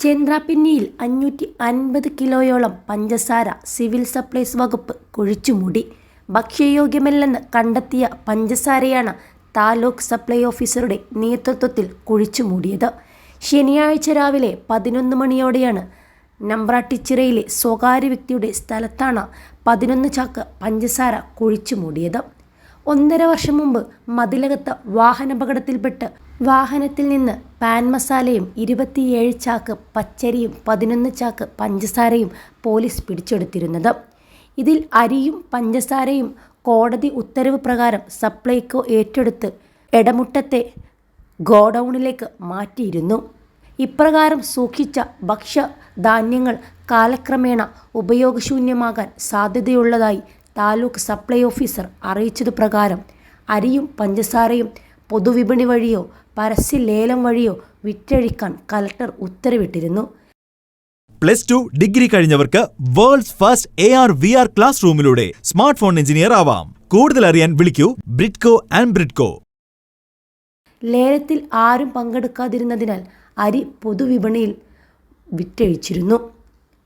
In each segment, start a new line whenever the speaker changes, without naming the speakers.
ചന്ദ്രാപിന്നിയിൽ 550 കിലോയോളം പഞ്ചസാര civil supplies വകുപ്പ് കുഴിച്ചുമൂടി. ഭക്ഷ്യയോഗ്യമല്ലെന്ന് കണ്ടെത്തിയ പഞ്ചസാരയാണ് താലൂക്ക് സപ്ലൈ ഓഫീസറുടെ നേതൃത്വത്തിൽ കുഴിച്ചുമൂടിയത്. ശനിയാഴ്ച രാവിലെ 11 മണിയോടെയാണ് നമ്പ്രാട്ടിച്ചിറയിലെ സ്വകാര്യ വ്യക്തിയുടെ സ്ഥലത്താണ് 11 ചാക്ക് പഞ്ചസാര കുഴിച്ചുമൂടിയത്. 1.5 വർഷം മുമ്പ് മതിലകത്ത് വാഹനാപകടത്തിൽപ്പെട്ട് വാഹനത്തിൽ നിന്ന് പാൻ മസാലയും 27 ചാക്ക് പച്ചരിയും 11 ചാക്ക് പഞ്ചസാരയും പോലീസ് പിടിച്ചെടുത്തിരുന്നത്. ഇതിൽ അരിയും പഞ്ചസാരയും കോടതി ഉത്തരവ് പ്രകാരം സപ്ലൈകോ ഏറ്റെടുത്ത് എടമുട്ടത്തെ ഗോഡൌണിലേക്ക് മാറ്റിയിരുന്നു. ഇപ്രകാരം സൂക്ഷിച്ച ഭക്ഷ്യധാന്യങ്ങൾ കാലക്രമേണ ഉപയോഗശൂന്യമാകാൻ സാധ്യതയുള്ളതായി താലൂക്ക് സപ്ലൈ ഓഫീസർ അറിയിച്ചതു പ്രകാരം അരിയും പഞ്ചസാരയും പൊതുവിപണി വഴിയോ പരസ്യ ലേലം വഴിയോ വിറ്റഴിക്കാൻ കലക്ടർ ഉത്തരവിട്ടിരുന്നു.
+2 ഡിഗ്രി കഴിഞ്ഞവർക്ക് വേൾഡ്സ് ഫസ്റ്റ് AR/VR ക്ലാസ് റൂമിലൂടെ സ്മാർട്ട് ഫോൺ എഞ്ചിനീയർ ആവാം. കൂടുതൽ അറിയാൻ വിളിക്കൂ ബ്രിഡ്കോ ആൻഡ് ബ്രിഡ്കോ.
ലേലത്തിൽ ആരും പങ്കെടുക്കാതിരുന്നതിനാൽ അരി പൊതുവിപണിയിൽ വിറ്റഴിച്ചിരുന്നു.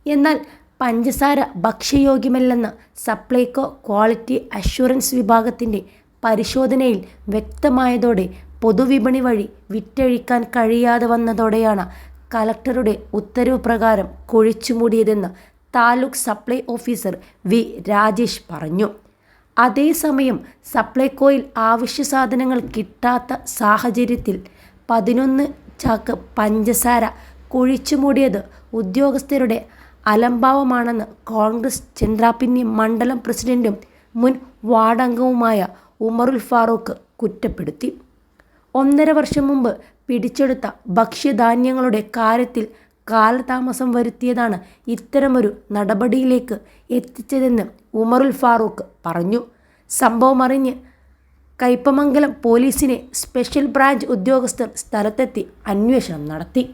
എന്നാൽ പഞ്ചസാര ഭക്ഷ്യയോഗ്യമല്ലെന്ന് സപ്ലൈകോ ക്വാളിറ്റി അഷ്വറൻസ് വിഭാഗത്തിൻ്റെ പരിശോധനയിൽ വ്യക്തമായതോടെ പൊതുവിപണി വഴി വിറ്റഴിക്കാൻ കഴിയാതെ വന്നതോടെയാണ് കലക്ടറുടെ ഉത്തരവ് പ്രകാരം കുഴിച്ചുമൂടിയതെന്ന് taluk supply officer V Rajesh പറഞ്ഞു. അതേസമയം സപ്ലൈകോയിൽ അവശ്യ സാധനങ്ങൾ കിട്ടാത്ത സാഹചര്യത്തിൽ 11 ചാക്ക് പഞ്ചസാര കുഴിച്ചുമൂടിയത് ഉദ്യോഗസ്ഥരുടെ അലംഭാവമാണെന്ന് കോൺഗ്രസ് ചന്ദ്രാപിന്നി മണ്ഡലം പ്രസിഡന്റും മുൻ വാർഡംഗവുമായ ഉമറുൽ ഫാറൂഖ് കുറ്റപ്പെടുത്തി. 1.5 വർഷം മുമ്പ് പിടിച്ചെടുത്ത ഭക്ഷ്യധാന്യങ്ങളുടെ കാര്യത്തിൽ കാലതാമസം വരുത്തിയതാണ് ഇത്തരമൊരു നടപടിയിലേക്ക് എത്തിച്ചതെന്ന് ഉമറുൽ ഫാറൂഖ് പറഞ്ഞു. സംഭവമറിഞ്ഞ് കയ്പമംഗലം പോലീസിനെ സ്പെഷ്യൽ ബ്രാഞ്ച് ഉദ്യോഗസ്ഥർ സ്ഥലത്തെത്തി അന്വേഷണം നടത്തി.